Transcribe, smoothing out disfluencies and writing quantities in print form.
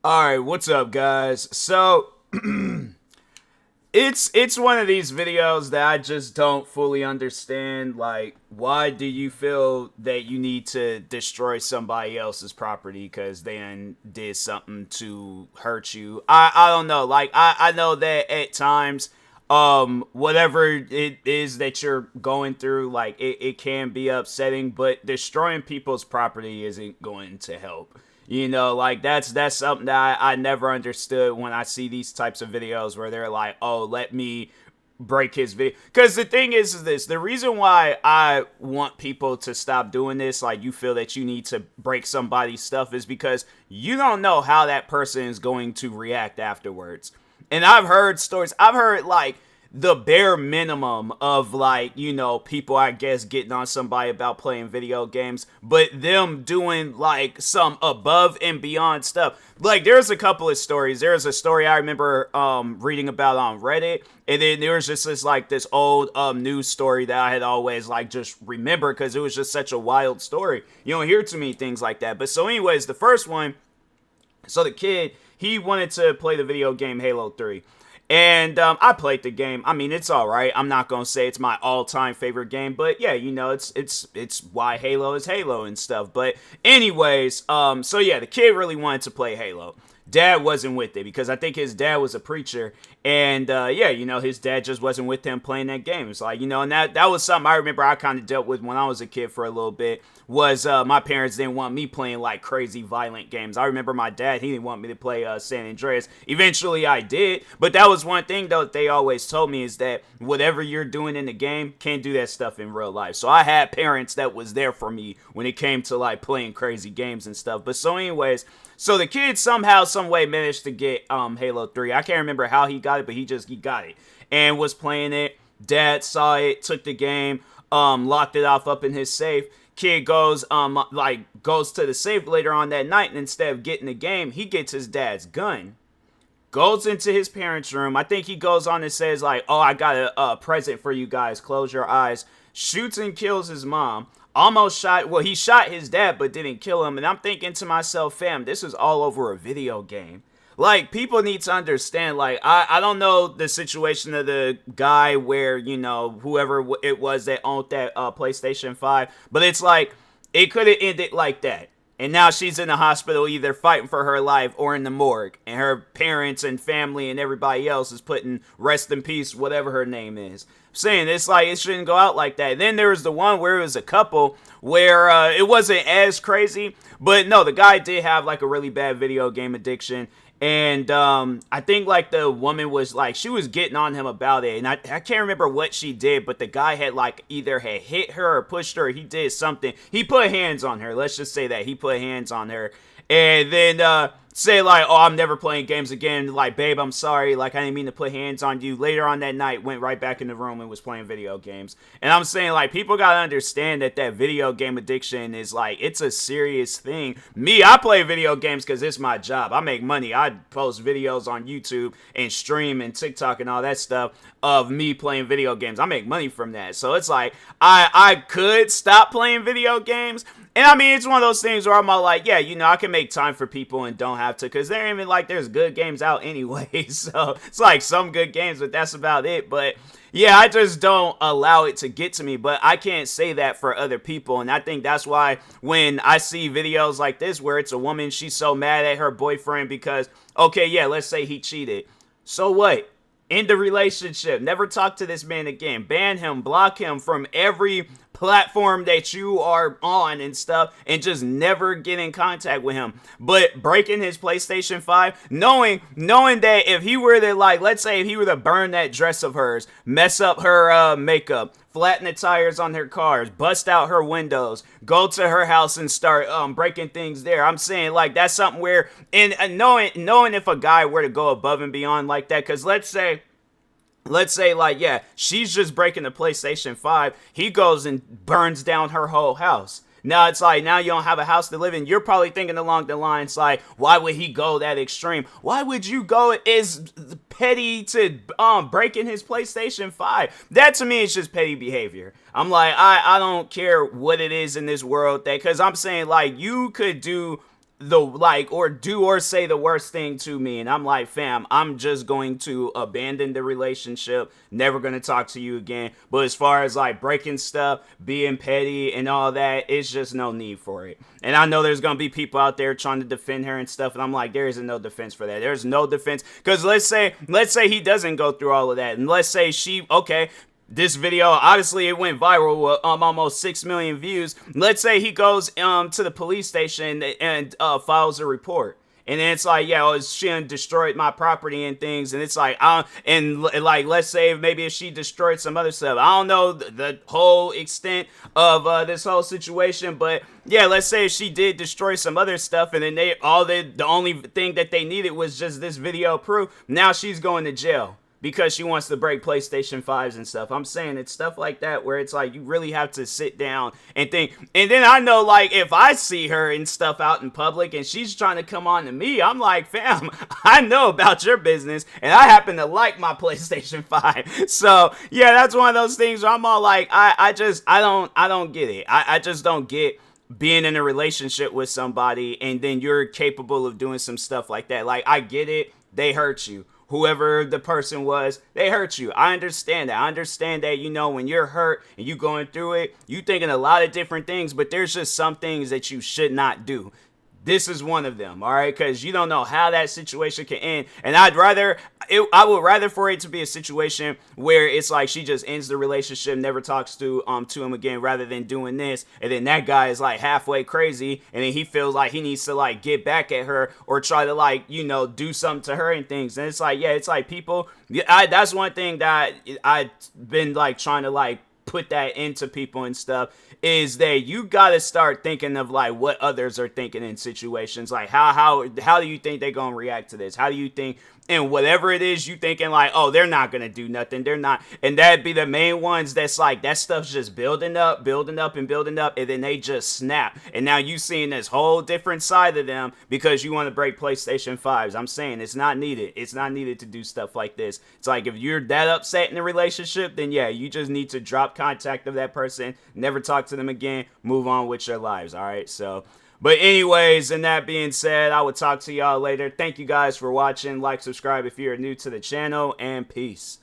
All right, what's up, guys? So it's one of these videos that I just don't fully understand. Like, why do you feel that you need to destroy somebody else's property because they did something to hurt you? I don't know. Like, I know that at times, whatever it is that you're going through, like it can be upsetting, but destroying people's property isn't going to help. Like that's something that I never understood when I see these types of videos where they're like, oh, let me break his video. Because the thing is this, the reason why I want people to stop doing this, like you feel that you need to break somebody's stuff, is because you don't know how that person is going to react afterwards. And I've heard stories, I've heard like the bare minimum of, like, people, I guess, getting on somebody about playing video games, but them doing like some above and beyond stuff. Like, there's a couple of stories. There's a story I remember reading about on Reddit, and then there was just this old news story that I had always like just remember because it was just such a wild story. You don't hear too many things like that. But so anyways, the first one, so the kid, he wanted to play the video game Halo 3. And I played the game. I mean, it's all right. I'm not gonna say it's my all-time favorite game, but yeah, it's why Halo is Halo and stuff. But anyways, so yeah, the kid really wanted to play Halo. Dad wasn't with it because I think his dad was a preacher, and yeah, his dad just wasn't with him playing that game. It's like, and that was something I remember I kind of dealt with when I was a kid for a little bit. Was my parents didn't want me playing like crazy violent games. I remember my dad, he didn't want me to play San Andreas. Eventually I did, but that was one thing though that they always told me, is that whatever you're doing in the game, can't do that stuff in real life. So I had parents that was there for me when it came to like playing crazy games and stuff. But so anyways, so the kid somehow, some way managed to get Halo 3. I can't remember how he got it, but he got it and was playing it. Dad saw it, took the game, locked it off up in his safe. Kid goes goes to the safe later on that night, and instead of getting the game, he gets his dad's gun. Goes into his parents' room. I think he goes on and says like, "Oh, I got a present for you guys. Close your eyes." Shoots and kills his mom. Almost shot, well, he shot his dad but didn't kill him. And I'm thinking to myself, fam, this is all over a video game. Like, people need to understand, like, I don't know the situation of the guy where, whoever it was that owned that PlayStation 5, but it's like, it could have ended like that. And now she's in the hospital either fighting for her life or in the morgue. And her parents and family and everybody else is putting rest in peace, whatever her name is. I'm saying it's like it shouldn't go out like that. And then there was the one where it was a couple where it wasn't as crazy. But no, the guy did have like a really bad video game addiction. And I think like the woman was like, she was getting on him about it. And I can't remember what she did, but the guy had like either had hit her or pushed her. Or he did something. He put hands on her. Let's just say that. He put hands on her. And then say like, oh, I'm never playing games again. Like, babe, I'm sorry. Like, I didn't mean to put hands on you. Later on that night, went right back in the room and was playing video games. And I'm saying, like, people gotta understand that video game addiction is like, it's a serious thing. Me, I play video games because it's my job. I make money. I post videos on YouTube and stream and TikTok and all that stuff of me playing video games. I make money from that. So it's like, I could stop playing video games. And I mean, it's one of those things where I'm all like, yeah, I can make time for people and don't have to, because there ain't even like there's good games out anyway. So it's like some good games, but that's about it. But yeah, I just don't allow it to get to me. But I can't say that for other people. And I think that's why when I see videos like this where it's a woman, she's so mad at her boyfriend because, okay, yeah, let's say he cheated. So what? End the relationship. Never talk to this man again. Ban him, block him from every platform that you are on and stuff, and just never get in contact with him. But breaking his PlayStation 5, knowing that if he were to, like, let's say if he were to burn that dress of hers, mess up her makeup, flatten the tires on her cars, bust out her windows, go to her house and start breaking things there. I'm saying, like, that's something where, and knowing if a guy were to go above and beyond like that, because let's say like, yeah, she's just breaking the PlayStation 5, he goes and burns down her whole house. Now it's like, now you don't have a house to live in. You're probably thinking along the lines like, why would he go that extreme? Why would you go as petty to breaking his PlayStation 5? That to me is just petty behavior. I'm like, I don't care what it is in this world, that, because I'm saying, like, you could do or do or say the worst thing to me, and I'm like, fam, I'm just going to abandon the relationship, never gonna talk to you again. But as far as like breaking stuff, being petty and all that, it's just no need for it. And I know there's gonna be people out there trying to defend her and stuff, and I'm like, there isn't no defense for that. There's no defense, because let's say he doesn't go through all of that, and let's say this video, obviously it went viral with almost 6 million views. Let's say he goes to the police station and files a report. And then it's like, yeah, she destroyed my property and things. And it's like, let's say maybe if she destroyed some other stuff. I don't know the whole extent of this whole situation. But yeah, let's say if she did destroy some other stuff. And then the only thing that they needed was just this video proof. Now she's going to jail because she wants to break PlayStation 5s and stuff. I'm saying it's stuff like that where it's like you really have to sit down and think. And then I know, like, if I see her and stuff out in public and she's trying to come on to me, I'm like, fam, I know about your business and I happen to like my PlayStation 5. So yeah, that's one of those things where I'm all like, I don't get it. I just don't get being in a relationship with somebody and then you're capable of doing some stuff like that. Like, I get it. They hurt you. Whoever the person was, they hurt you. I understand that. I understand that, when you're hurt and you going through it, you thinking a lot of different things, but there's just some things that you should not do. This is one of them, all right? Because you don't know how that situation can end. And I would rather for it to be a situation where it's like she just ends the relationship, never talks to him again, rather than doing this. And then that guy is like halfway crazy, and then he feels like he needs to like get back at her or try to like, do something to her and things. And it's like, yeah, it's like people. That's one thing that I've been like trying to like put that into people and stuff, is that you gotta start thinking of like what others are thinking in situations. Like how do you think they're gonna react to this? How do you think, and whatever it is you thinking like, oh, they're not gonna do nothing, they're not, and that'd be the main ones that's like that stuff's just building up and then they just snap, and now you seeing this whole different side of them because you want to break PlayStation 5s. I'm saying it's not needed to do stuff like this. It's like, if you're that upset in a relationship, then yeah, you just need to drop contact of that person, never talk to them again, move on with your lives. All right, so but anyways, and that being said, I will talk to y'all later. Thank you guys for watching. Like, subscribe if you're new to the channel, and peace.